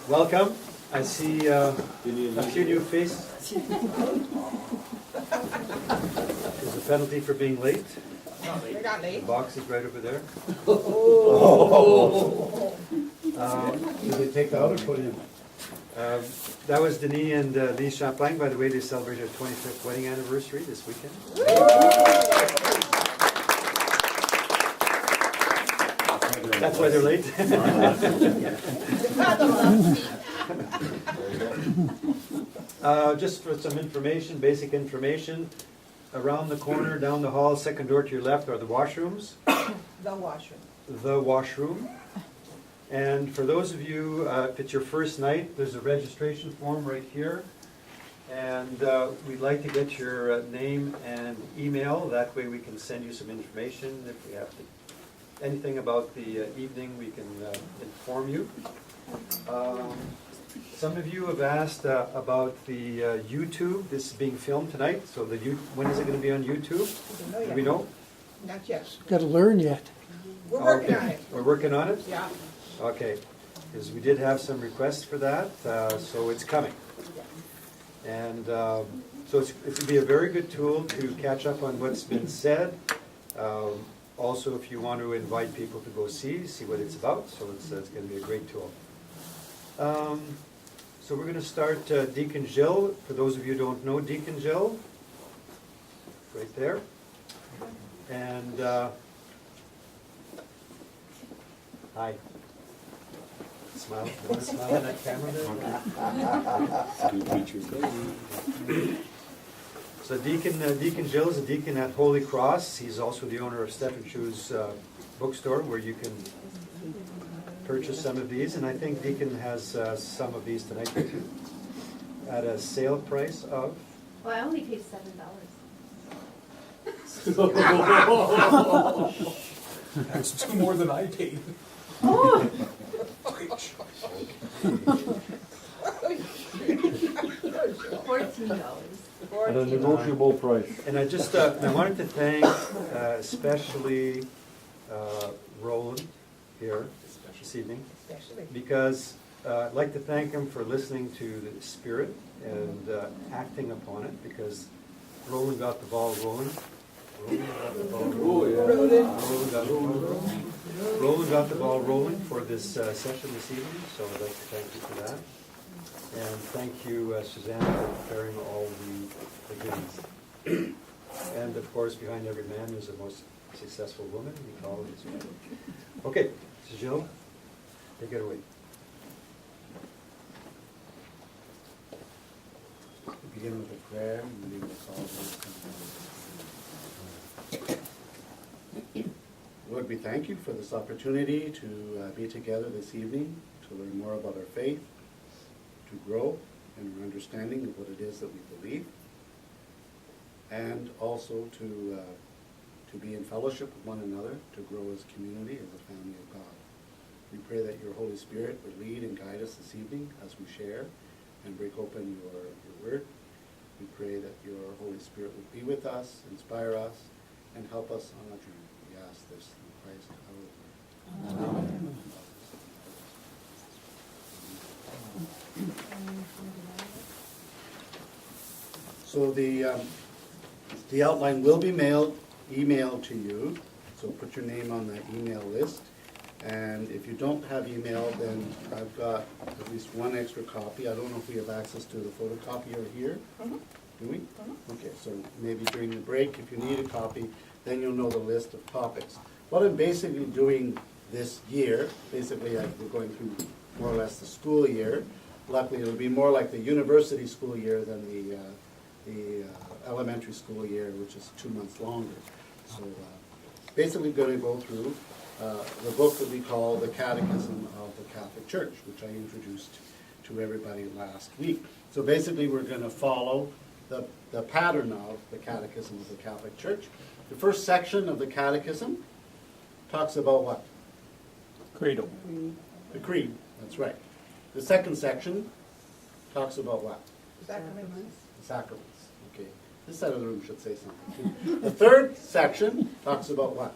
Welcome. I see a few new faces. There's a penalty for being late. We're not The late. box is right over there. Did they take out or put in? That was Denis and Lise Champlain. By the way, they celebrated their 25th wedding anniversary this weekend. That's why they're late. Just for some information, basic information, around the corner, down the hall, second door to your left are the washrooms. The washroom. The washroom. And for those of you, if it's your first night, there's a registration form right here. And we'd like to get your name and email. That way we can send you some information. If we have anything about the evening, we can inform you. Some of you have asked about the YouTube. This is being filmed tonight. So when is it going to be on YouTube? Do we know? Not yet. Got to learn yet. We're working Okay. on it. We're working on it? Yeah. Okay, because we did have some requests for that, so it's coming. And so it's going to be a very good tool to catch up on what's been said. Also, if you want to invite people to go see what it's about, so it's going to be a great tool. So we're going to start Deacon Gilles. For those of you who don't know Deacon Gilles, right there. And hi. Smile. You want to smile at that camera there? So Deacon Gilles is a deacon at Holy Cross. He's also the owner of Stephen Chou's bookstore, where you can purchase some of these. And I think Deacon has some of these tonight too, at a sale price of. Well, I only paid $7. That's two more than I paid. Oh! $14. At a negotiable price. And I just I wanted to thank especially Roland here this evening, Especially. because I'd like to thank him for listening to the Spirit and acting upon it, because Roland got the ball rolling. Roland got the ball rolling for this session this evening, so I'd like to thank you for that. And thank you, Suzanne, for preparing all the goodies. And of course, behind every man is the most successful woman. We call it his wife. Okay, so Gilles, take it away. Begin with a prayer and leave us all with Lord, we thank you for this opportunity to be together this evening, to learn more about our faith, to grow in our understanding of what it is that we believe, and also to be in fellowship with one another, to grow as a community, as a family of God. We pray that your Holy Spirit would lead and guide us this evening as we share and break open your word. We pray that your Holy Spirit would be with us, inspire us, and help us on our journey. We ask this in Christ our Lord. Amen. So the outline will be emailed to you. So put your name on the email list. And if you don't have email, then I've got at least one extra copy. I don't know if we have access to the photocopier here. Mhm. Do we? Okay, so maybe during the break, if you need a copy, then you'll know the list of topics. What I'm basically doing this year, basically we're going through more or less the school year. Luckily, it'll be more like the university school year than the elementary school year, which is 2 months longer. So basically going to go through the book that we call the Catechism of the Catholic Church, which I introduced to everybody last week. So basically we're going to follow the pattern of the Catechism of the Catholic Church. The first section of the Catechism talks about what? Credo. The Creed, that's right. The second section talks about what? Sacraments. The sacraments. Okay. This side of the room should say something too. The third section talks about what?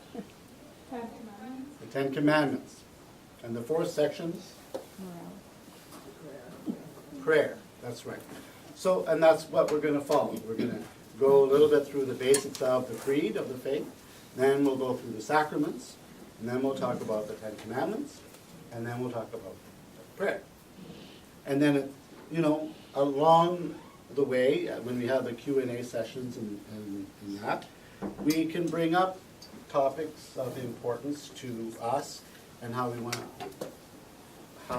The Ten Commandments. And the fourth section Prayer, that's right. So, and that's what we're gonna follow. We're gonna go a little bit through the basics of the creed of the faith, then we'll go through the sacraments, and then we'll talk about the Ten Commandments, and then we'll talk about prayer. And then, along the way, when we have the Q&A sessions and that, we can bring up topics of importance to us and how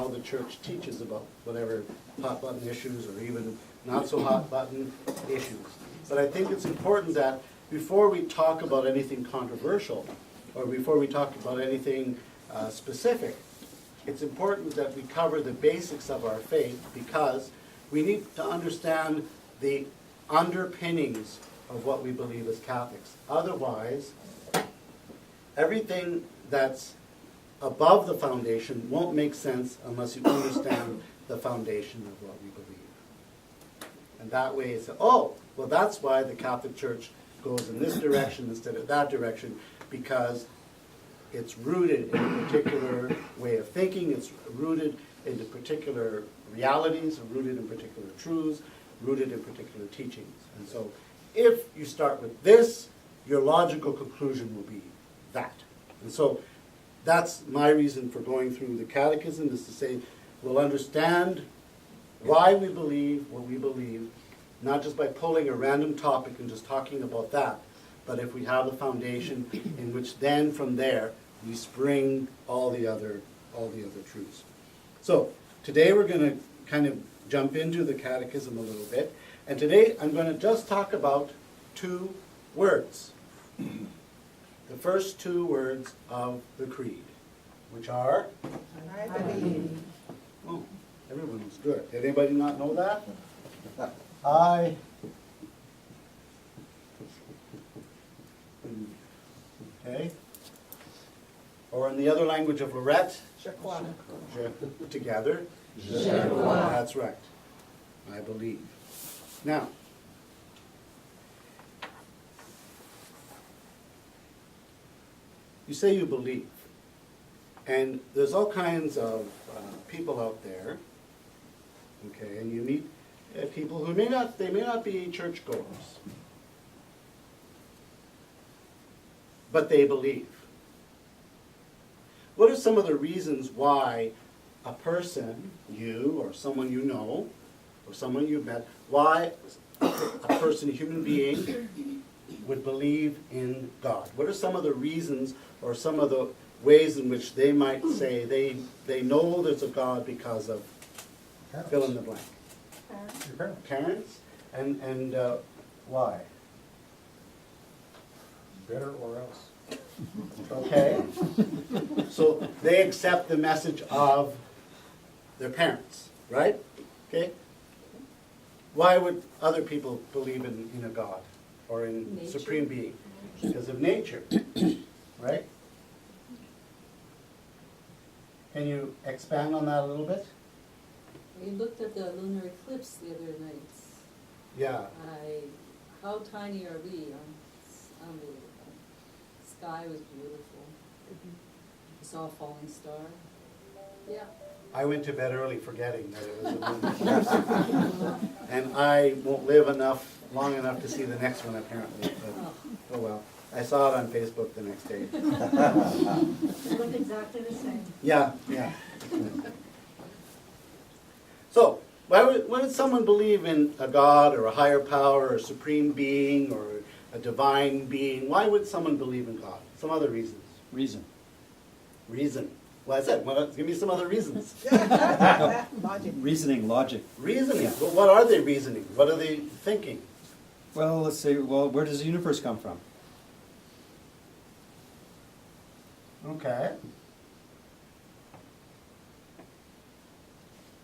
the church teaches about whatever hot button issues or even not so hot button issues. But I think it's important that before we talk about anything controversial or before we talk about anything specific, it's important that we cover the basics of our faith because we need to understand the underpinnings of what we believe as Catholics. Otherwise, everything that's above the foundation won't make sense unless you understand the foundation of what we believe. And that way it's, well, that's why the Catholic Church goes in this direction instead of that direction, because it's rooted in a particular way of thinking, it's rooted in particular realities, rooted in particular truths, rooted in particular teachings. And so if you start with this, your logical conclusion will be that. And so that's my reason for going through the catechism, is to say we'll understand why we believe what we believe, not just by pulling a random topic and just talking about that, but if we have the foundation in which then from there we spring all the other truths. So today we're going to kind of jump into the catechism a little bit, and today I'm going to just talk about two words. The first two words of the creed, which are? I believe. Oh, everyone was good. Did anybody not know that? I. Okay. Or in the other language of Lorette, Je crois. together. Je crois. That's right. I believe. Now, you say you believe, and there's all kinds of people out there, okay, and you meet people who may not be churchgoers, but they believe. What are some of the reasons why a person, you or someone you know, or someone you've met, why a person, a human being, would believe in God? What are some of the reasons or some of the ways in which they might say they know there's a God because of fill in the blank? Your parents. Parents? And why? Better or else. Okay? So they accept the message of their parents, right? Okay? Why would other people believe in a God or in Nature. supreme being? Because of nature, right? Can you expand on that a little bit? We looked at the lunar eclipse the other night. Yeah. How tiny are we? It's unbelievable. Sky was beautiful. I saw a falling star. Yeah. I went to bed early forgetting that it was a lunar eclipse. And I won't live long enough to see the next one apparently. But, oh well. I saw it on Facebook the next day. It looked exactly the same. Yeah, yeah. So, why would someone believe in a God or a higher power or a supreme being or a divine being? Why would someone believe in God? Some other reasons. Reason. Reason. Well, I said, give me some other reasons. Logic. Reasoning, logic. Reasoning. Well, what are they reasoning? What are they thinking? Well, let's say, where does the universe come from? Okay.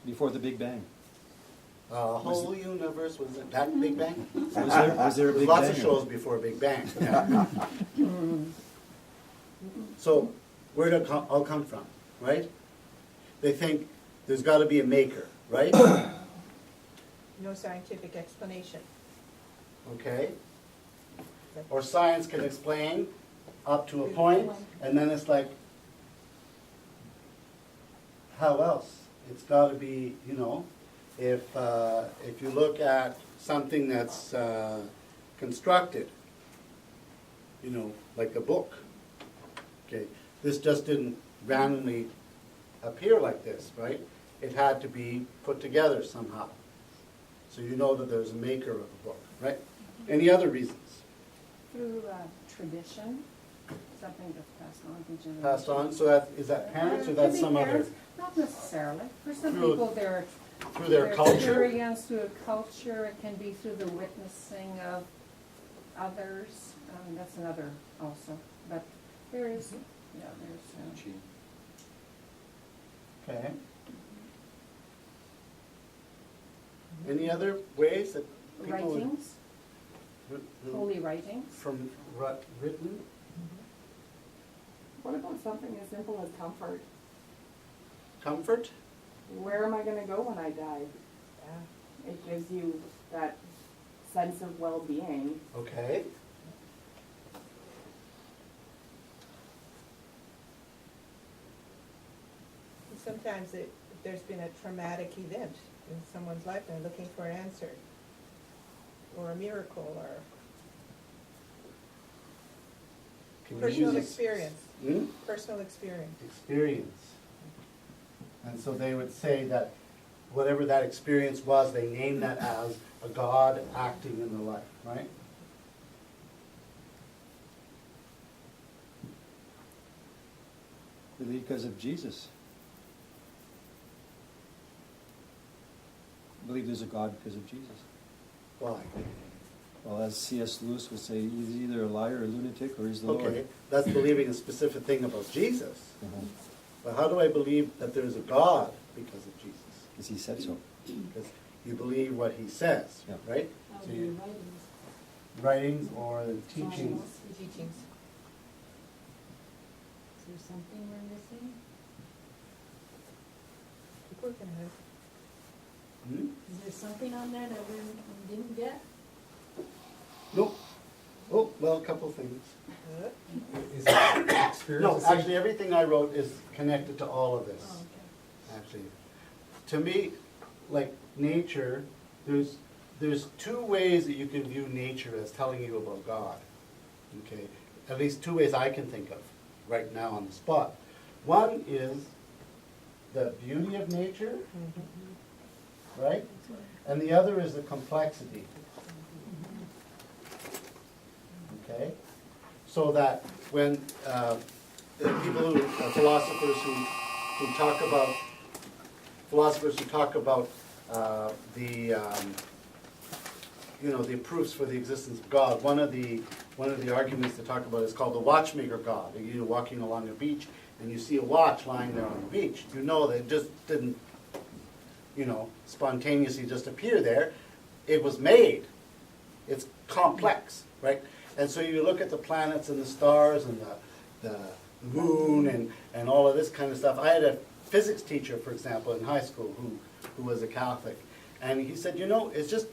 Before the Big Bang. Whole universe, was it that Big Bang? Was there a There's Big lots Bang? of shows before Big Bang. Yeah. So, where did it all come from, right? They think there's got to be a maker, right? No scientific explanation. Okay? Or science can explain up to a point, and then it's like, how else It's gotta be, you know, if you look at something that's constructed, you know, like a book, okay, this just didn't randomly appear like this, right? It had to be put together somehow. So you know that there's a maker of the book, right? Any other reasons? Through tradition, something that's passed on from generation. Passed on, so that, is that parents or Could that's be some other? parents, not necessarily. For some Through- people, their Through their culture? experience, through a culture, it can be through the witnessing of others. That's another also, but there is, yeah, there's. Okay. Any other ways that people would? Writings, holy writings. From written? What about something as simple as comfort? Comfort? Where am I gonna go when I die? It gives you that sense of well-being. Okay. Sometimes there's been a traumatic event in someone's life, and they're looking for an answer, or a miracle, or Can you personal use a- experience. Hmm? Personal experience. Experience. And so they would say that whatever that experience was, they named that as a God acting in the life, right? Believe because of Jesus. Believe there's a God because of Jesus. Why? Well, as C.S. Lewis would say, he's either a liar or a lunatic, or he's the Okay, Lord. that's believing a specific thing about Jesus. Uh-huh. But how do I believe that there's a God because of Jesus? Because he said so. Because you believe what he says, Yeah. right? How So do you- you writings? Writings or the teachings. Teachings. Is there something we're missing? Keep working on it. Hmm? Is there something on there that we didn't get? Nope. Oh, well, a couple things. Good. Is it experience? No, the same? actually, everything I wrote is connected to all of this. Oh, okay. Actually, to me, like nature, there's two ways that you can view nature as telling you about God. Okay, at least two ways I can think of right now on the spot. One is the beauty of nature, right? And the other is the complexity. Okay, so that when the people who philosophers who talk about the you know, the proofs for the existence of God. One of the arguments they talk about is called the watchmaker God. You're walking along a beach and you see a watch lying there on the beach. You know that it just didn't, you know, spontaneously just appear there. It was made. It's complex, right? And so you look at the planets and the stars and the moon and all of this kind of stuff. I had a physics teacher, for example, in high school who was a Catholic. And he said, you know, it's just,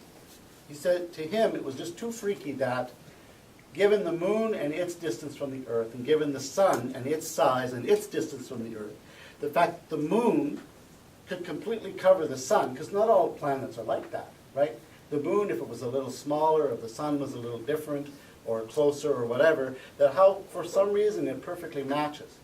he said to him, it was just too freaky that given the moon and its distance from the earth, and given the sun and its size and its distance from the earth, the fact that the moon could completely cover the sun, because not all planets are like that, right? The moon, if it was a little smaller, if the sun was a little different, or closer, or whatever, that how, for some reason, it perfectly matches.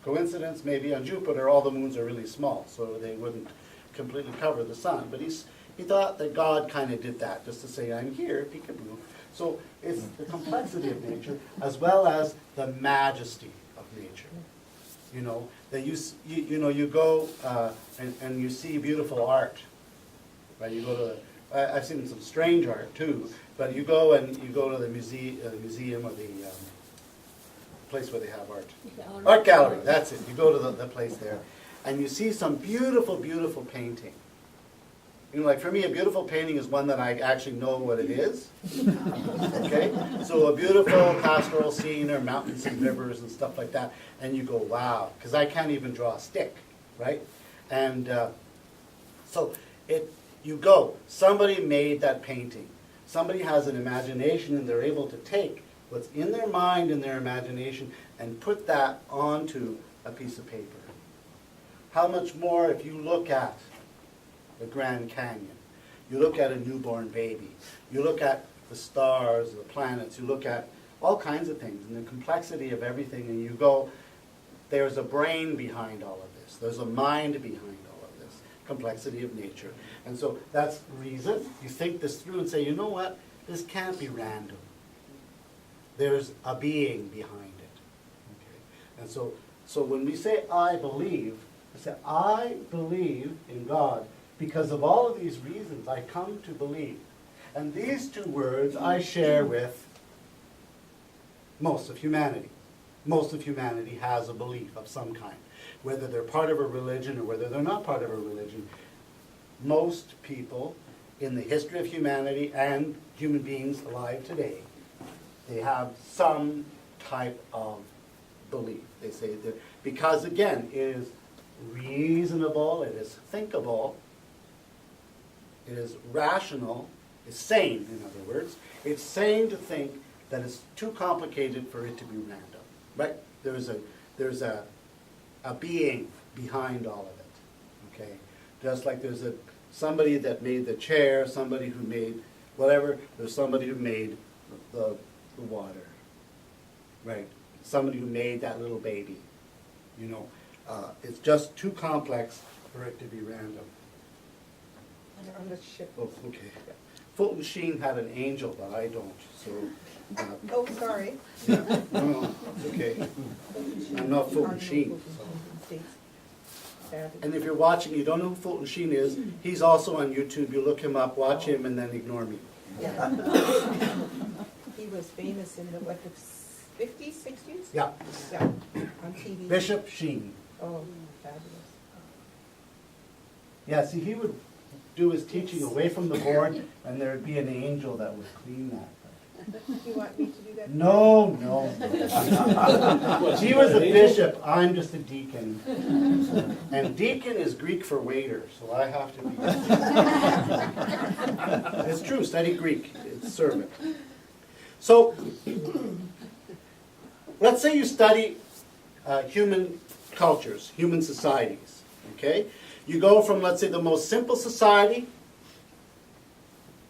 Coincidence, maybe on Jupiter, all the moons are really small, so they wouldn't completely cover the sun. But he thought that God kind of did that, just to say, I'm here, peekaboo. So it's the complexity of nature, as well as the majesty of nature. You know, that you go and you see beautiful art, right? You go to, I've seen some strange art too, but you go to the museum or the place where they have art. Gallery. Art gallery, that's it. You go to the place there, and you see some beautiful, beautiful painting. You know, like for me, a beautiful painting is one that I actually know what it is. Okay? So a beautiful pastoral scene or mountains and rivers and stuff like that, and you go, wow, because I can't even draw a stick, right? And you go, somebody made that painting. Somebody has an imagination and they're able to take what's in their mind and their imagination and put that onto a piece of paper. How much more if you look at the Grand Canyon, you look at a newborn baby, you look at the stars, the planets, you look at all kinds of things and the complexity of everything, and you go, there's a brain behind all of this, there's a mind behind all of this, complexity of nature. And so that's the reason you think this through and say, you know what, this can't be random. There's a being behind it. Okay? And so when we say I believe, I say I believe in God because of all of these reasons I come to believe. And these two words I share with most of humanity. Most of humanity has a belief of some kind. Whether they're part of a religion or whether they're not part of a religion, most people in the history of humanity and human beings alive today, they have some type of belief. They say that because, again, it is reasonable, it is thinkable, it is rational, it's sane, in other words. It's sane to think that it's too complicated for it to be random, right? There's a being behind all of it, okay? Just like there's somebody that made the chair, somebody who made whatever, there's somebody who made the water, right? Somebody who made that little baby, you know. It's just too complex for it to be random. On the ship. Oh, okay. Fulton Sheen had an angel, but I don't, so. Oh, sorry. Yeah, no, it's okay. I'm not Fulton Sheen. So. And if you're watching, you don't know who Fulton Sheen is, he's also on YouTube. You look him up, watch him, and then ignore me. Yeah. He was famous in the, what, the 50s, 60s? Yeah. Yeah, on TV. Bishop Sheen. Oh, fabulous. Yeah, see, he would do his teaching away from the board, and there'd be an angel that would clean that. You want me to do that? No, no. She was a bishop, I'm just a deacon. And deacon is Greek for waiter, so I have to be. It's true, study Greek, it's servant. So, let's say you study human cultures, human societies, okay? You go from, let's say, the most simple society,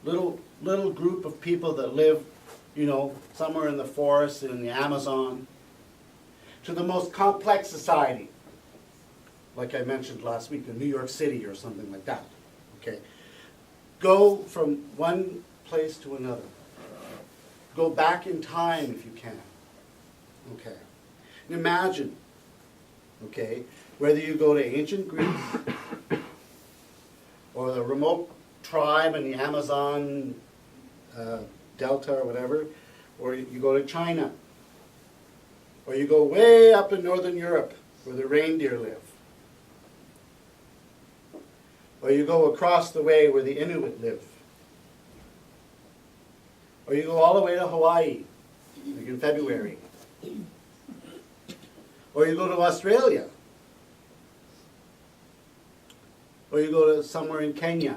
little group of people that live, you know, somewhere in the forest in the Amazon, to the most complex society, like I mentioned last week, in New York City or something like that. Okay, go from one place to another. Go back in time if you can. Okay, and imagine. Okay, whether you go to ancient Greece or the remote tribe in the Amazon Delta or whatever, or you go to China, or you go way up in Northern Europe where the reindeer live, or you go across the way where the Inuit live, or you go all the way to Hawaii, like in February, or you go to Australia, or you go to somewhere in Kenya,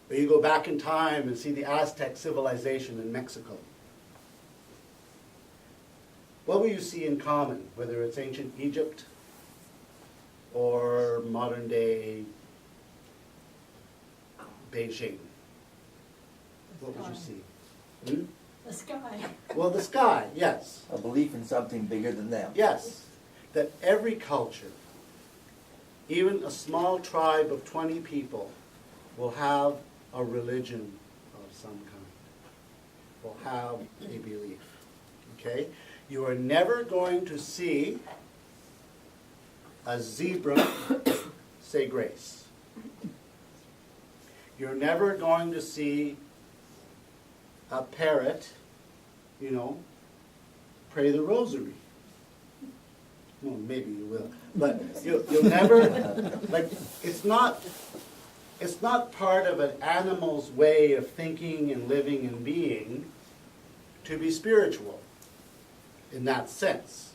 or you go back in time and see the Aztec civilization in Mexico. What will you see in common, whether it's ancient Egypt or modern day Beijing? What would you see? Hmm? The sky. Well, the sky, yes. A belief in something bigger than them. Yes, that every culture, even a small tribe of 20 people, will have a religion of some kind, will have a belief. Okay? You are never going to see a zebra say grace. You're never going to see a parrot, you know, pray the rosary. Well, maybe you will, but you'll never, like, it's not part of an animal's way of thinking and living and being to be spiritual in that sense,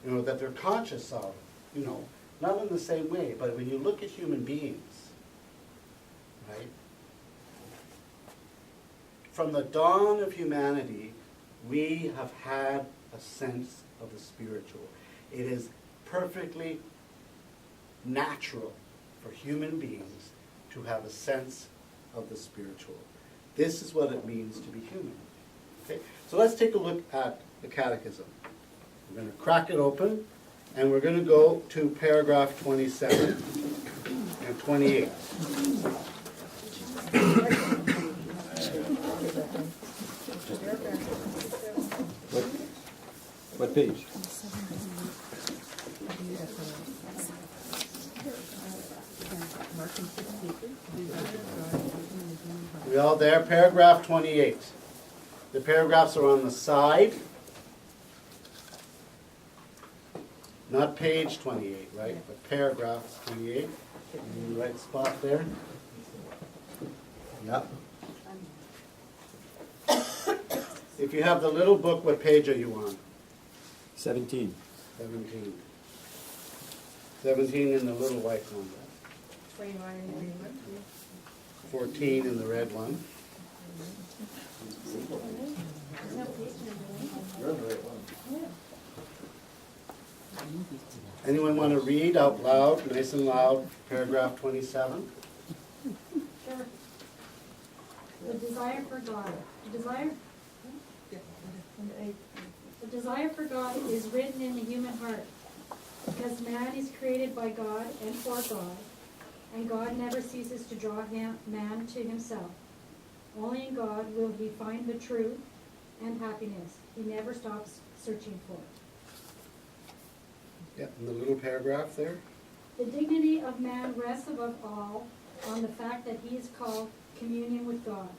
you know, that they're conscious of, you know, not in the same way, but when you look at human beings, right, from the dawn of humanity, we have had a sense of the spiritual. It is perfectly natural for human beings to have a sense of the spiritual. This is what it means to be human. Okay? So let's take a look at the Catechism. We're going to crack it open, and we're going to go to paragraph 27 and 28. What page? We all there? Paragraph 28. The paragraphs are on the side. Not page 28, right? But paragraph 28. In the right spot there. Yep. If you have the little book, what page are you on? 17. 17. 17 in the little white one. 29 and 21. 14 in the red one. Anyone want to read out loud, nice and loud, paragraph 27? Sure. The desire for God. The desire for God is written in the human heart, because man is created by God and for God, and God never ceases to draw man to himself. Only in God will he find the truth and happiness. He never stops searching for it. Yeah, in the little paragraph there. The dignity of man rests above all on the fact that he is called communion with God.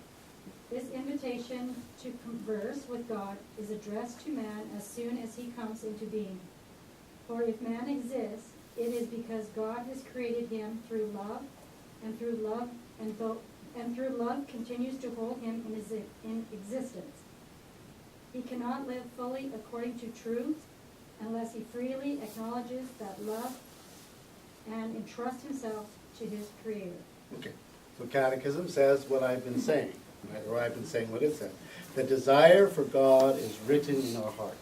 This invitation to converse with God is addressed to man as soon as he comes into being. For if man exists, it is because God has created him through love, and through love continues to hold him in existence. He cannot live fully according to truth unless he freely acknowledges that love and entrusts himself to his Creator. Okay, so Catechism says what I've been saying, right? Or I've been saying what it says. The desire for God is written in our heart.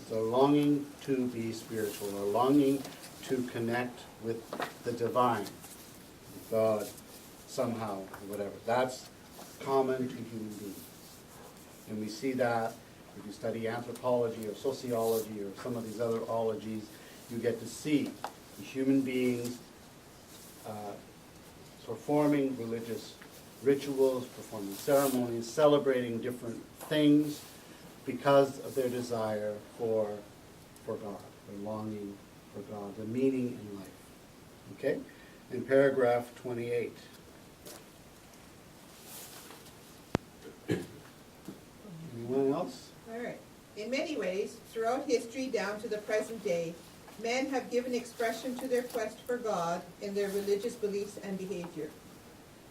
It's our longing to be spiritual, our longing to connect with the divine, with God, somehow, or whatever. That's common to human beings. And we see that if you study anthropology or sociology or some of these other ologies, you get to see the human beings performing religious rituals, performing ceremonies, celebrating different things because of their desire for God, their longing for God, the meaning in life. Okay? In paragraph 28. Anyone else? All right. In many ways, throughout history down to the present day, men have given expression to their quest for God in their religious beliefs and behavior,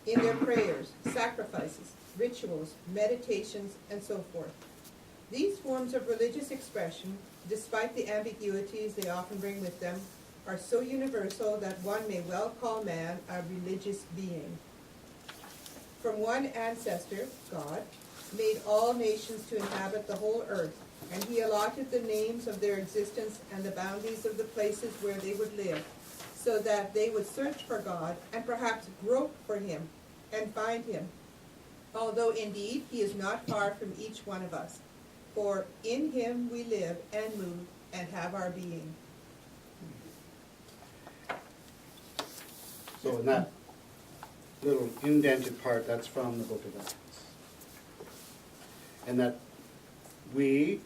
in their prayers, sacrifices, rituals, meditations, and so forth. These forms of religious expression, despite the ambiguities they often bring with them, are so universal that one may well call man a religious being. From one ancestor, God made all nations to inhabit the whole earth, and he allotted the names of their existence and the boundaries of the places where they would live, so that they would search for God and perhaps grope for him and find him, although indeed he is not far from each one of us. For in him we live and move and have our being. So in that little indented part, that's from the Book of Acts. And that we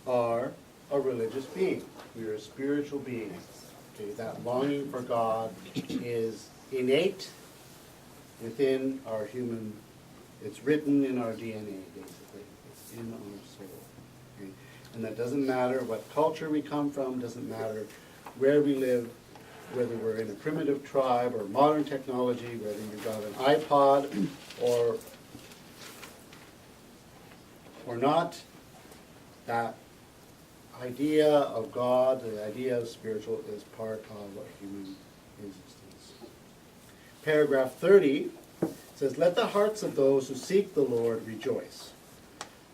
are a religious being. We are a spiritual being. Okay, that longing for God is innate within our human, it's written in our DNA, basically. It's in our soul. Okay? And that doesn't matter what culture we come from, doesn't matter where we live, whether we're in a primitive tribe or modern technology, whether you've got an iPod or not, that idea of God, the idea of spiritual, is part of our human existence. Paragraph 30 says, "Let the hearts of those who seek the Lord rejoice.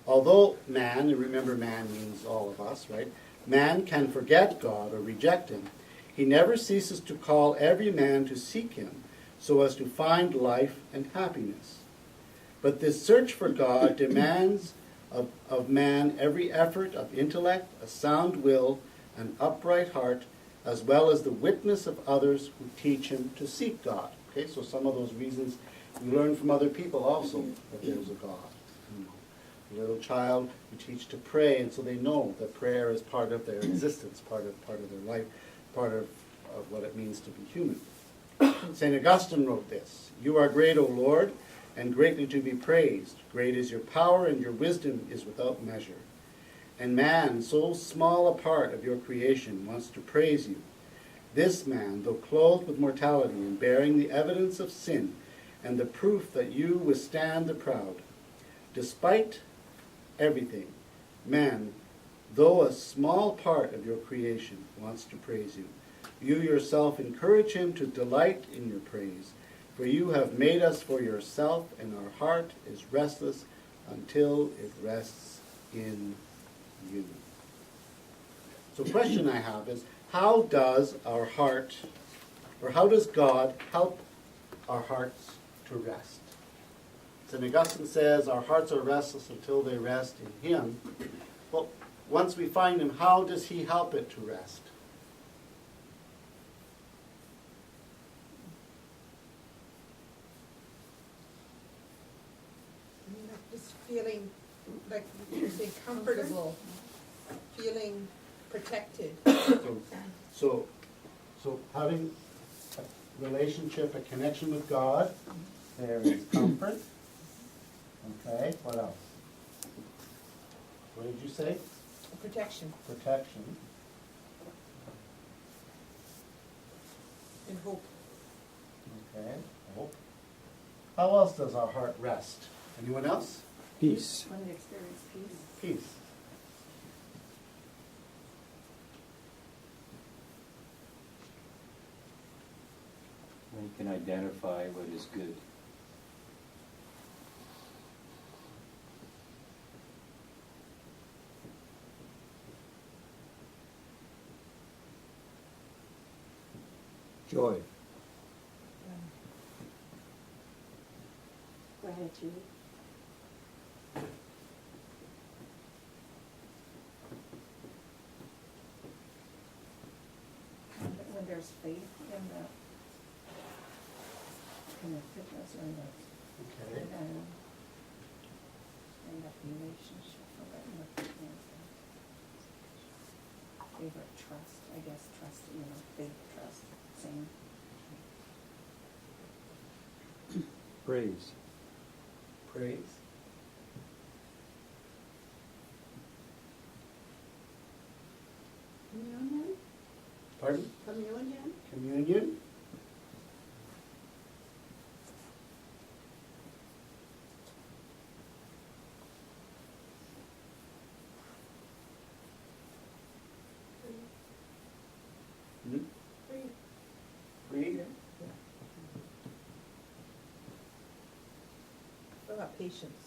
Although man," and remember man means all of us, right? Man can forget God or reject him. He never ceases to call every man to seek him so as to find life and happiness. But this search for God demands of man every effort of intellect, a sound will, an upright heart, as well as the witness of others who teach him to seek God. Okay, so some of those reasons we learn from other people also that there's a God. You know, a little child, we teach to pray, and so they know that prayer is part of their existence, part of their life, part of what it means to be human. St. Augustine wrote this: "You are great, O Lord, and greatly to be praised. Great is your power, and your wisdom is without measure. And man, so small a part of your creation, wants to praise you. This man, though clothed with mortality and bearing the evidence of sin and the proof that you withstand the proud, despite everything, man, though a small part of your creation, wants to praise you. You yourself encourage him to delight in your praise, for you have made us for yourself, and our heart is restless until it rests in you." So the question I have is, how does our heart, or how does God help our hearts to rest? St. Augustine says our hearts are restless until they rest in him. Well, once we find him, how does he help it to rest? Just feeling, like you say, comfortable, feeling protected. So having a relationship, a connection with God, there is comfort. Okay, what else? What did you say? Protection Protection. and hope. Okay, hope. How else does our heart rest? Anyone else? Peace. When they experience peace. Peace. One can identify what is good. Joy. Go ahead, Julie. When there's faith in the fitness or Okay. in that relationship or in the fitness. Favorite trust, I guess, faith, trust, same. Praise. Praise. Communion? Pardon? Communion? Communion. Hmm? Free. What about patience?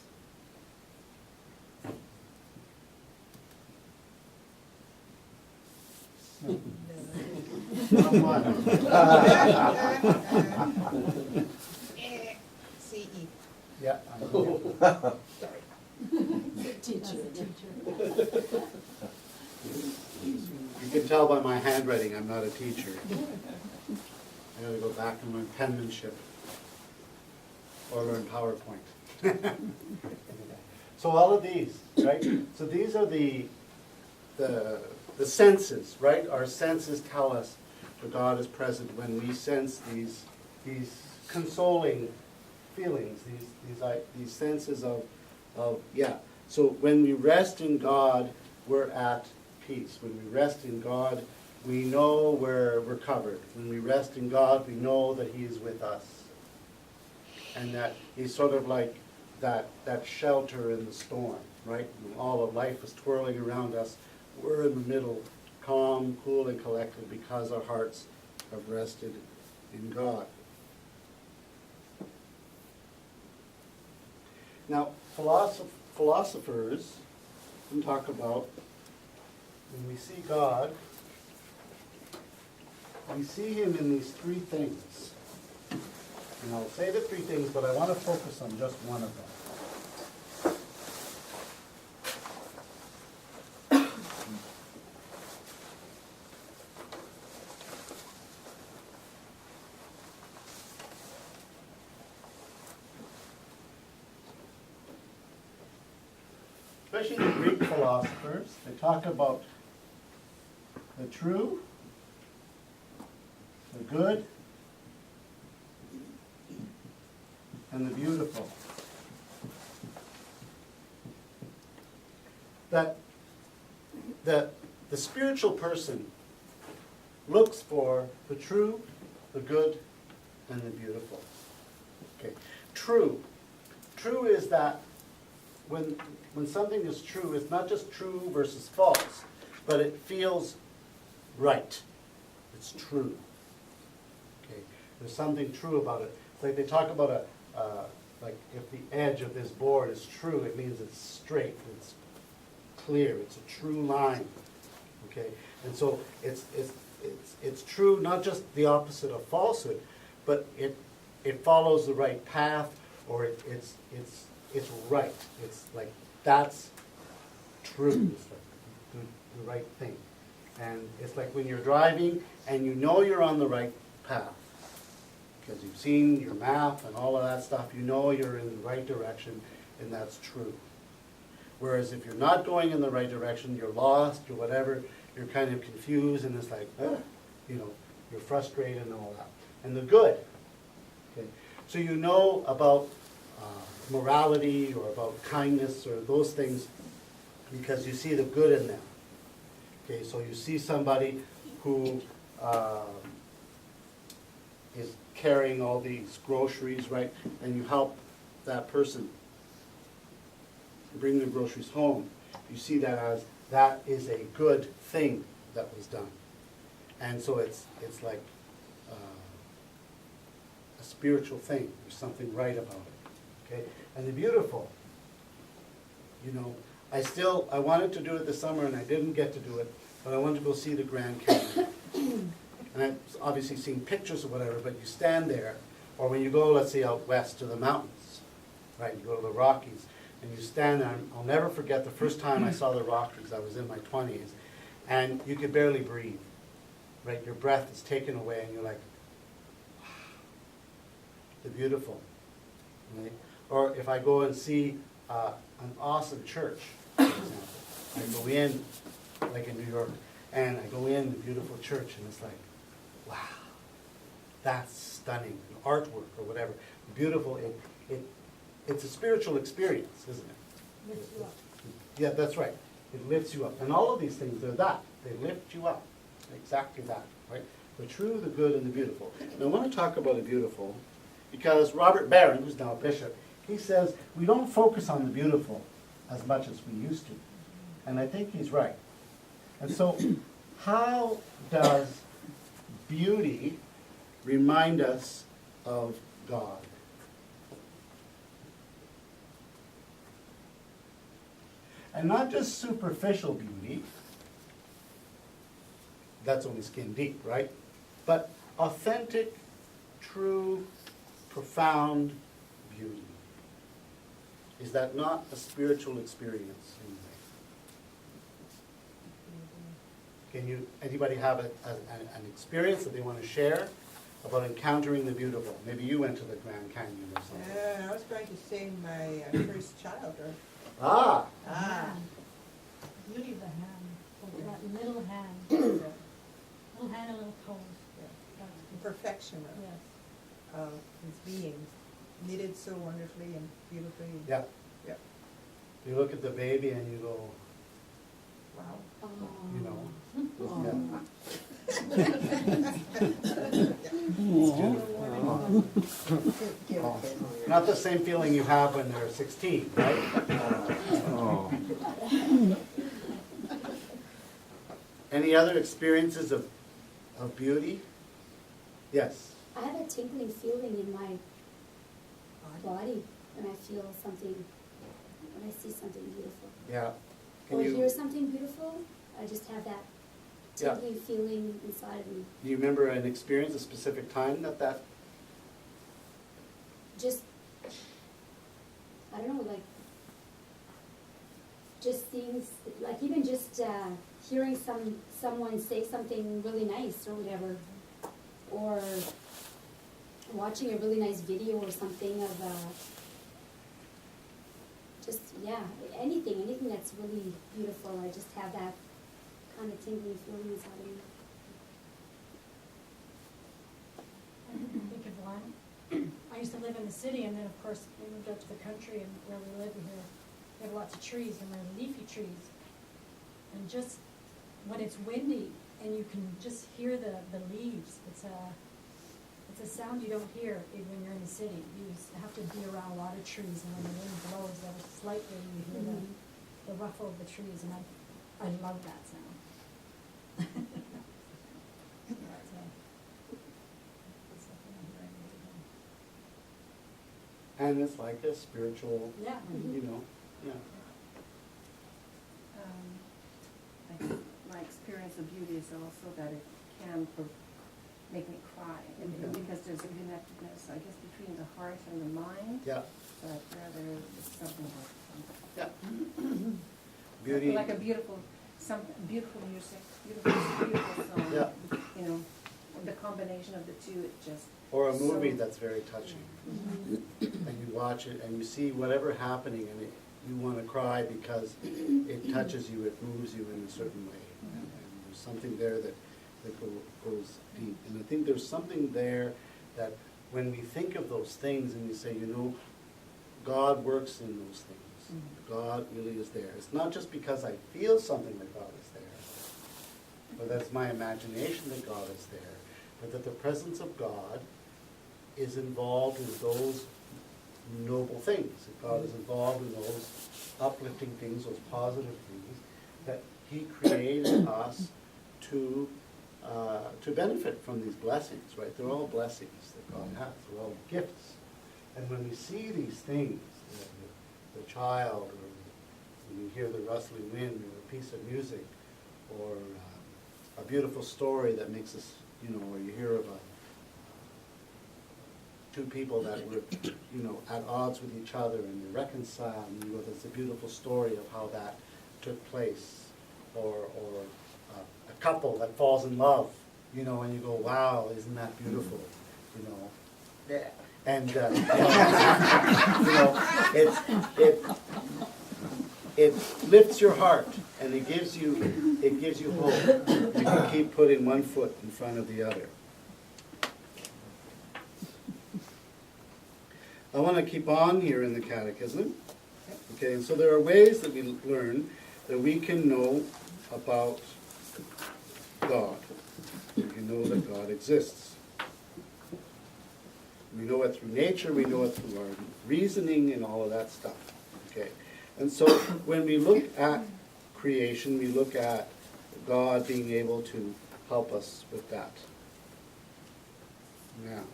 Not one. CE. Yeah. Sorry. Teacher. You can tell by my handwriting I'm not a teacher. I gotta go back and learn penmanship or learn PowerPoint. So all of these, right? So these are the senses, right? Our senses tell us that God is present when we sense these consoling feelings, these senses of yeah. So when we rest in God, we're at peace. When we rest in God, we know we're covered. When we rest in God, we know that He is with us. And that He's sort of like that shelter in the storm, right? When all of life is twirling around us, we're in the middle, calm, cool, and collected because our hearts have rested in God. Now, philosophers can talk about when we see God, we see him in these three things. And I'll say the three things, but I want to focus on just one of them. Especially the Greek philosophers, they talk about the true, the good, and the beautiful. That the spiritual person looks for the true, the good, and the beautiful. Okay, true. True is that when something is true, it's not just true versus false, but it feels right. It's true. Okay, there's something true about it. It's like they talk about like if the edge of this board is true, it means it's straight, it's clear, it's a true line. Okay, and so it's true, not just the opposite of falsehood, but it follows the right path, or it's right. It's like that's true. It's like the right thing. And it's like when you're driving and you know you're on the right path because you've seen your map and all of that stuff. You know you're in the right direction, and that's true. Whereas if you're not going in the right direction, you're lost or whatever, you're kind of confused, and it's like, you're frustrated and all that. And the good. Okay, so you know about morality or about kindness or those things because you see the good in them. Okay, so you see somebody who is carrying all these groceries, right, and you help that person bring the groceries home. You see that as that is a good thing that was done. And so it's like a spiritual thing. There's something right about it. Okay, and the beautiful, I wanted to do it this summer and I didn't get to do it, but I wanted to go see the Grand Canyon. And I've obviously seen pictures or whatever, but you stand there, or when you go, let's say, out west to the mountains, right, you go to the Rockies, and you stand there. I'll never forget the first time I saw the Rockies. I was in my 20s, and you could barely breathe, right? Your breath is taken away, and you're like, wow, the beautiful, right? Or if I go and see an awesome church, for example, I go in, like in New York, and I go in the beautiful church, and it's like, wow, that's stunning, artwork or whatever, beautiful. It's a spiritual experience, isn't it? Lifts you up. Yeah, that's right. It lifts you up, and all of these things, they're that. They lift you up, exactly that, right? The true, the good, and the beautiful. And I want to talk about the beautiful because Robert Barron, who's now a bishop, he says we don't focus on the beautiful as much as we used to. And I think he's right. And so how does beauty remind us of God? And not just superficial beauty, that's only skin deep, right? But authentic, true, profound beauty. Is that not a spiritual experience anyway? Anybody have an experience that they want to share about encountering the beautiful? Maybe you went to the Grand Canyon or something. I was going to say my first child. Ah! Beauty of the hand, that little hand. Little hand and little toes. Perfection Yes. of his being, knitted so wonderfully and beautifully. Yeah. Yeah. You look at the baby and you go, Wow. you know. Oh. Not the same feeling you have when they're 16, right? Oh. Any other experiences of beauty? Yes. I have a tingling feeling in my body when I feel something, when I see something beautiful. Yeah. Or hear something beautiful, I just have that Yeah. tingling feeling inside of me. Do you remember an experience, a specific time that? Just, I don't know, like, just things, like even just hearing someone say something really nice or whatever, or watching a really nice video or something of, just, yeah, anything that's really beautiful. I just have that kind of tingling feeling inside of me. I think of one. I used to live in the city, and then of course we moved out to the country, and where we live here, we have lots of trees, and they're leafy trees. And just when it's windy, and you can just hear the leaves, it's a sound you don't hear when you're in the city. You have to be around a lot of trees, and when the wind blows ever slightly, you hear the ruffle of the trees, and I love that sound. And it's like a spiritual, Yeah. you know, yeah. I think my experience of beauty is also that it can make me cry, because there's a connectedness, I guess, between the heart and the mind. Yeah. But rather something like Yeah. Beauty. like a beautiful music, beautiful song. Yeah. You know, the combination of the two, it just. Or a movie so- that's very touching. And you watch it and you see whatever happening and you want to cry because it touches you, it moves you in a certain way. And there's something there that goes deep. And I think there's something there that when we think of those things and you say, you know, God works in those things. God really is there. It's not just because I feel something that God is there, or that's my imagination that God is there, but that the presence of God is involved in those noble things. That God is involved in those uplifting things, those positive things, that He created us to benefit from these blessings, right? They're all blessings that God has. They're all gifts. And when we see these things, the child, or when you hear the rustling wind, or a piece of music, or a beautiful story that makes us, you know, or you hear of two people that were, you know, at odds with each other and they reconcile, and you know, there's a beautiful story of how that took place, or a couple that falls in love, you know, and you go, wow, isn't that beautiful, you know? Yeah. And you know, it lifts your heart, and it gives you hope. You can keep putting one foot in front of the other. I want to keep on here in the Catechism. Okay, and so there are ways that we learn that we can know about God. We can know that God exists. We know it through nature, we know it through our reasoning and all of that stuff. Okay, and so when we look at creation, we look at God being able to help us with that. Now,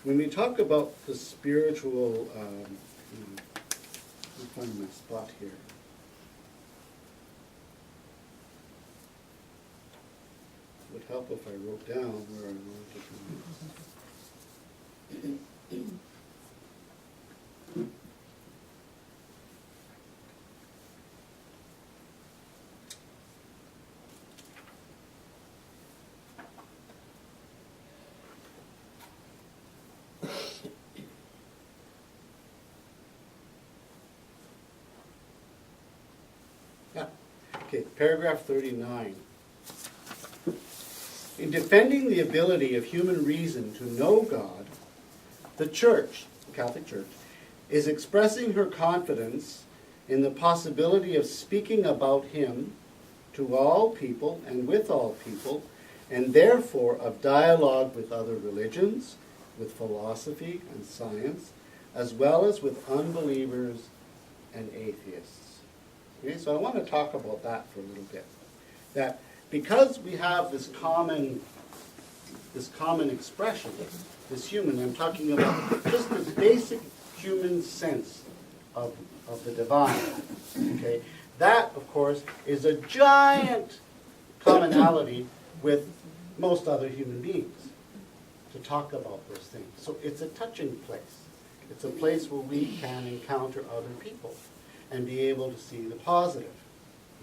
when we talk about the spiritual, let me find my spot here. It would help if I wrote down where I wanted to go. Yeah. Okay, paragraph 39. In defending the ability of human reason to know God, the Church, the Catholic Church, is expressing her confidence in the possibility of speaking about Him to all people and with all people, and therefore of dialogue with other religions, with philosophy and science, as well as with unbelievers and atheists. Okay, so I want to talk about that for a little bit. That because we have this common expression, this human, I'm talking about just the basic human sense of the divine, okay, That, of course, is a giant commonality with most other human beings, to talk about those things. So it's a touching place. It's a place where we can encounter other people and be able to see the positive.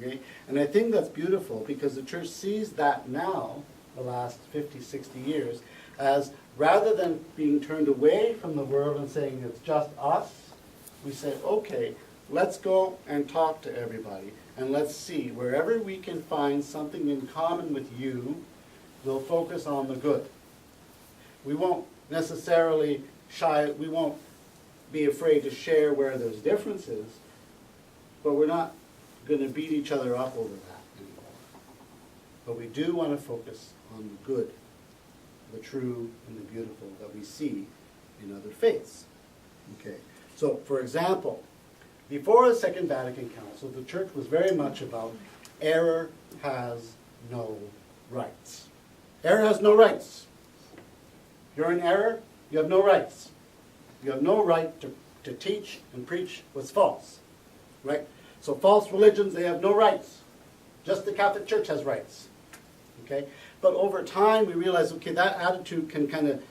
Okay? And I think that's beautiful because the church sees that now, the last 50, 60 years, as rather than being turned away from the world and saying it's just us, we say, okay, let's go and talk to everybody and let's see, wherever we can find something in common with you, we'll focus on the good. We won't necessarily we won't be afraid to share where there's differences, but we're not going to beat each other up over that anymore. But we do want to focus on the good, the true and the beautiful that we see in other faiths. Okay. So, for example, before the Second Vatican Council, the church was very much about error has no rights. Error has no rights. If you're in error, you have no rights. You have no right to teach and preach what's false. Right? So false religions, they have no rights. Just the Catholic Church has rights. Okay? But over time, we realize, okay, that attitude can kind of,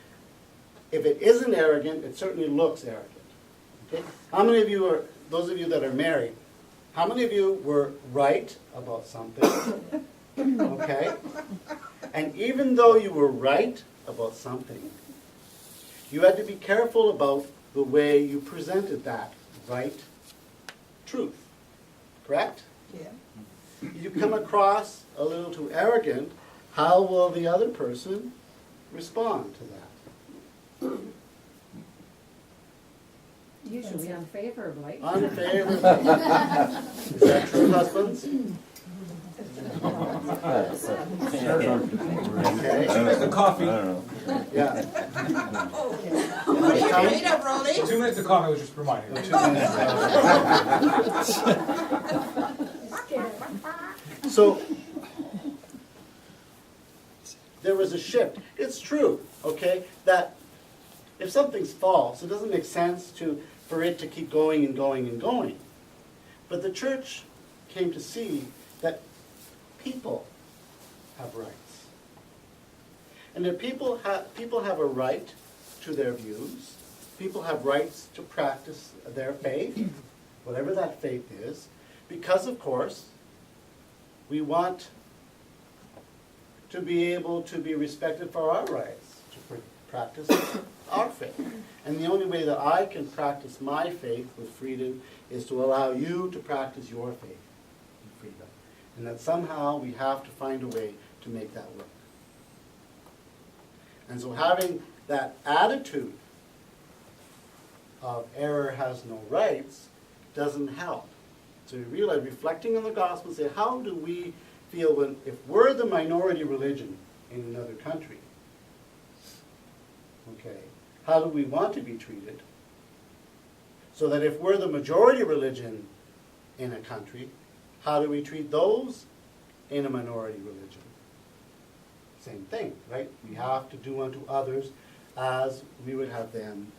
if it isn't arrogant, it certainly looks arrogant. Okay? How many of you are, those of you that are married, how many of you were right about something? Okay? And even though you were right about something, you had to be careful about the way you presented that right truth. Correct? Yeah. You come across a little too arrogant, how will the other person respond to that? Usually unfavorably. Unfavorably. Is that true, husbands? Okay. Two minutes of coffee. Yeah. What are you afraid of, Rolly? 2 minutes of coffee was just reminding me. 2 minutes. So there was a shift. It's true, okay, that if something's false, it doesn't make sense for it to keep going and going and going. But the church came to see that people have rights. And that people have a right to their views. People have rights to practice their faith, whatever that faith is, because, of course, we want to be able to be respected for our rights, to practice our faith. And the only way that I can practice my faith with freedom is to allow you to practice your faith with freedom. And that somehow we have to find a way to make that work. And so having that attitude of error has no rights doesn't help. So you realize, reflecting on the gospel, say, how do we feel if we're the minority religion in another country? Okay, how do we want to be treated? So that if we're the majority religion in a country, how do we treat those in a minority religion? Same thing, right? We have to do unto others as we would have them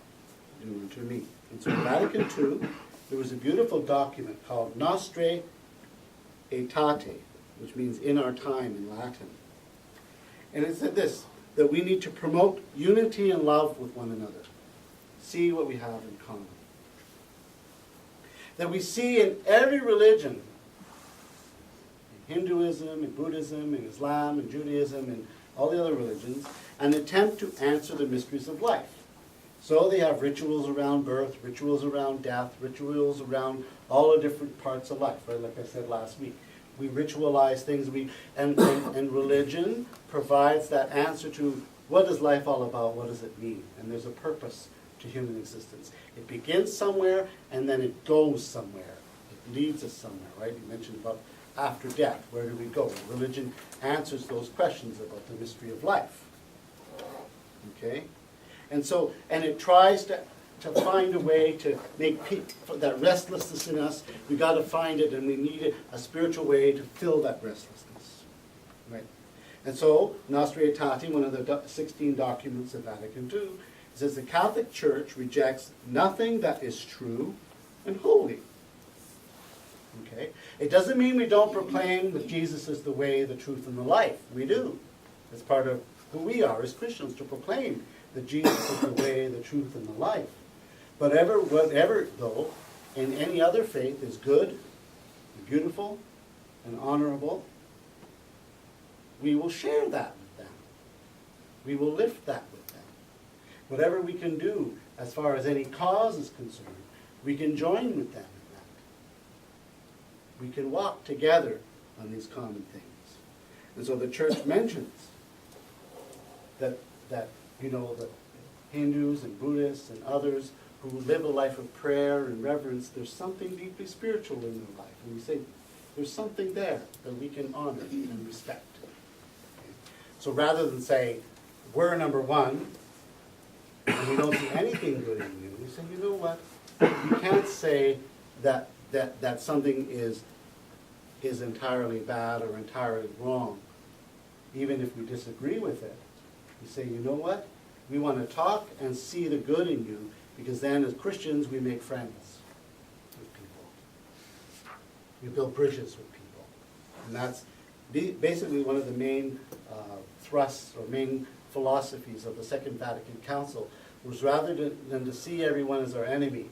do unto me. And so in Vatican II, there was a beautiful document called Nostre Aetate, which means in our time in Latin. And it said this, that we need to promote unity and love with one another. See what we have in common. That we see in every religion, in Hinduism, in Buddhism, in Islam, in Judaism, and all the other religions, an attempt to answer the mysteries of life. So they have rituals around birth, rituals around death, rituals around all the different parts of life, right? Like I said last week. We ritualize things, and religion provides that answer to what is life all about, what does it mean? And there's a purpose to human existence. It begins somewhere, and then it goes somewhere. It leads us somewhere, right? You mentioned about after death, where do we go? Religion answers those questions about the mystery of life. Okay? And so, and it tries to find a way to make that restlessness in us, we got to find it, and we need a spiritual way to fill that restlessness. Right? And so, Nostra Aetate, one of the 16 documents of Vatican II, says the Catholic Church rejects nothing that is true and holy. Okay? It doesn't mean we don't proclaim that Jesus is the way, the truth, and the life. We do. It's part of who we are as Christians, to proclaim that Jesus is the way, the truth, and the life. But whatever, though, in any other faith is good, and beautiful, and honorable, we will share that with them. We will lift that with them. Whatever we can do as far as any cause is concerned, we can join with them in that. We can walk together on these common things. And so the church mentions that you know, the Hindus and Buddhists and others who live a life of prayer and reverence, there's something deeply spiritual in their life. And we say, there's something there that we can honor and respect. So rather than say, we're number one, and we don't see anything good in you, we say, you know what? You can't say that something is entirely bad or entirely wrong, even if we disagree with it. We say, you know what? We want to talk and see the good in you, because then as Christians we make friends with people. We build bridges with people. And that's basically one of the main thrusts or main philosophies of the Second Vatican Council, was rather than to see everyone as our enemy,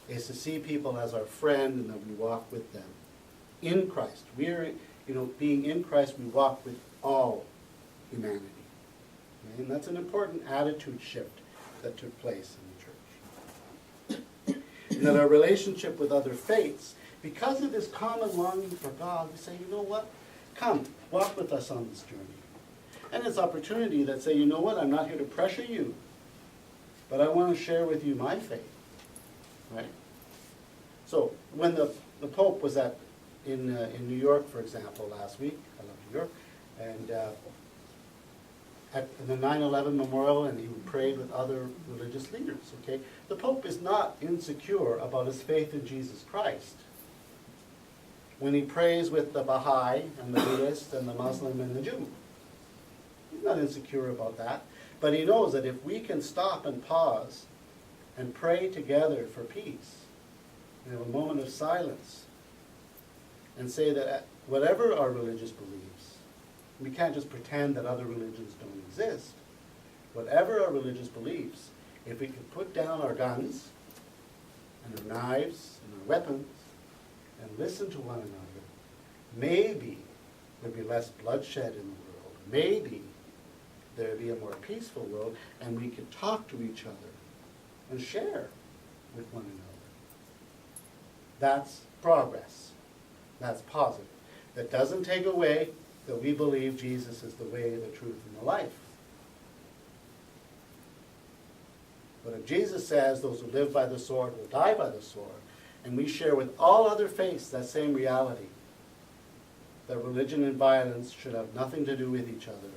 is to see people as our friend and that we walk with them in Christ. Being in Christ, we walk with all humanity. Okay? And that's an important attitude shift that took place in the church. And that our relationship with other faiths, because of this common longing for God, we say, you know what? Come, walk with us on this journey. And it's opportunity that say, you know what? I'm not here to pressure you, but I want to share with you my faith. Right? So when the Pope was in New York, for example, last week, I love New York, and at the 9/11 memorial, and he prayed with other religious leaders. Okay, the Pope is not insecure about his faith in Jesus Christ. When he prays with the Baha'i and the Buddhist and the Muslim and the Jew, he's not insecure about that. But he knows that if we can stop and pause and pray together for peace, and have a moment of silence, and say that whatever our religious beliefs, we can't just pretend that other religions don't exist. Whatever our religious beliefs, if we can put down our guns and our knives and our weapons and listen to one another, maybe there'd be less bloodshed in the world. Maybe there'd be a more peaceful world, and we could talk to each other and share with one another. That's progress. That's positive. That doesn't take away that we believe Jesus is the way, the truth, and the life. But if Jesus says those who live by the sword will die by the sword, and we share with all other faiths that same reality, that religion and violence should have nothing to do with each other,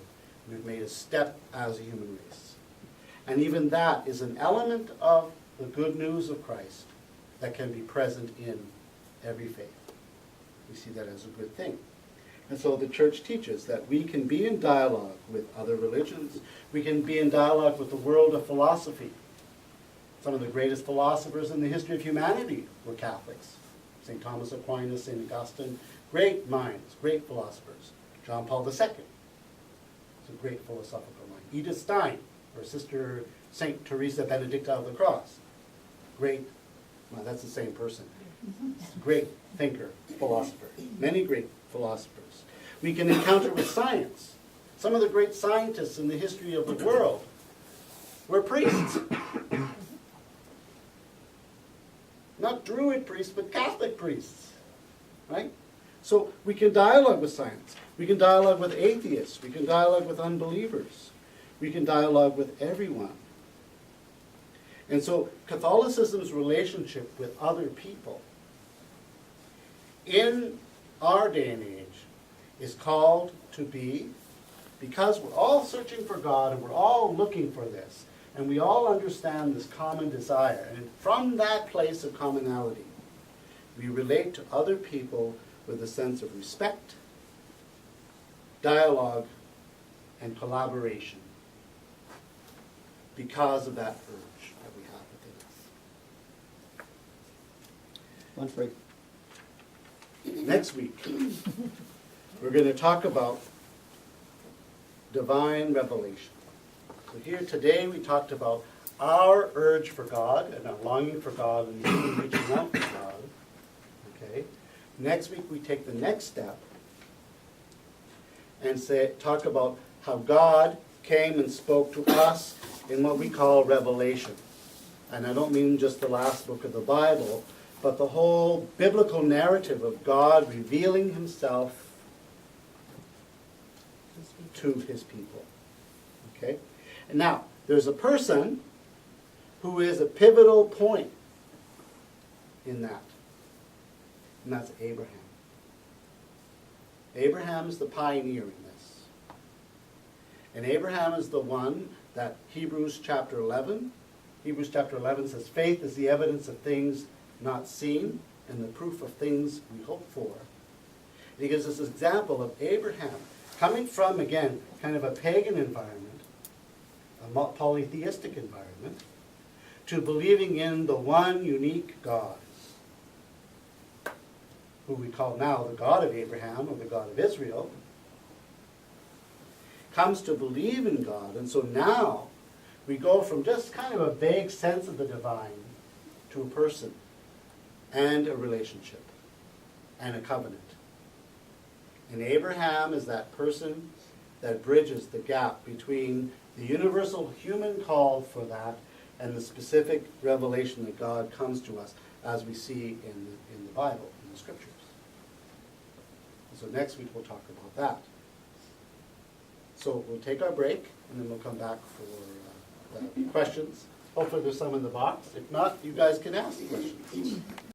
we've made a step as a human race. And even that is an element of the good news of Christ that can be present in every faith. We see that as a good thing. And so the church teaches that we can be in dialogue with other religions. We can be in dialogue with the world of philosophy. Some of the greatest philosophers in the history of humanity were Catholics. St. Thomas Aquinas, St. Augustine, great minds, great philosophers. John Paul II, is a great philosophical mind. Edith Stein, or Sister St. Teresa Benedicta of the Cross, great, well, that's the same person. Great thinker, philosopher, many great philosophers. We can encounter with science. Some of the great scientists in the history of the world were priests. Not Druid priests, but Catholic priests. Right? So we can dialogue with science. We can dialogue with atheists. We can dialogue with unbelievers. We can dialogue with everyone. And so Catholicism's relationship with other people in our day and age is called to be, because we're all searching for God and we're all looking for this, and we all understand this common desire, and from that place of commonality, we relate to other people with a sense of respect, dialogue, and collaboration because of that urge that we have within us. Lunch break. Next week, we're going to talk about divine revelation. So here today we talked about our urge for God and our longing for God and reaching out for God. Okay. Next week we take the next step and talk about how God came and spoke to us in what we call revelation. And I don't mean just the last book of the Bible, but the whole biblical narrative of God revealing himself to his people. Okay? And now, there's a person who is a pivotal point in that. And that's Abraham. Abraham is the pioneer in this. And Abraham is the one that Hebrews chapter 11 says, faith is the evidence of things not seen and the proof of things we hope for. And he gives us this example of Abraham coming from, again, kind of a pagan environment, a polytheistic environment, to believing in the one unique God, who we call now the God of Abraham or the God of Israel, comes to believe in God. And so now we go from just kind of a vague sense of the divine to a person and a relationship and a covenant. And Abraham is that person that bridges the gap between the universal human call for that and the specific revelation that God comes to us, as we see in the Bible, in the Scriptures. So next week we'll talk about that. So we'll take our break, and then we'll come back for the questions. Hopefully there's some in the box. If not, you guys can ask questions.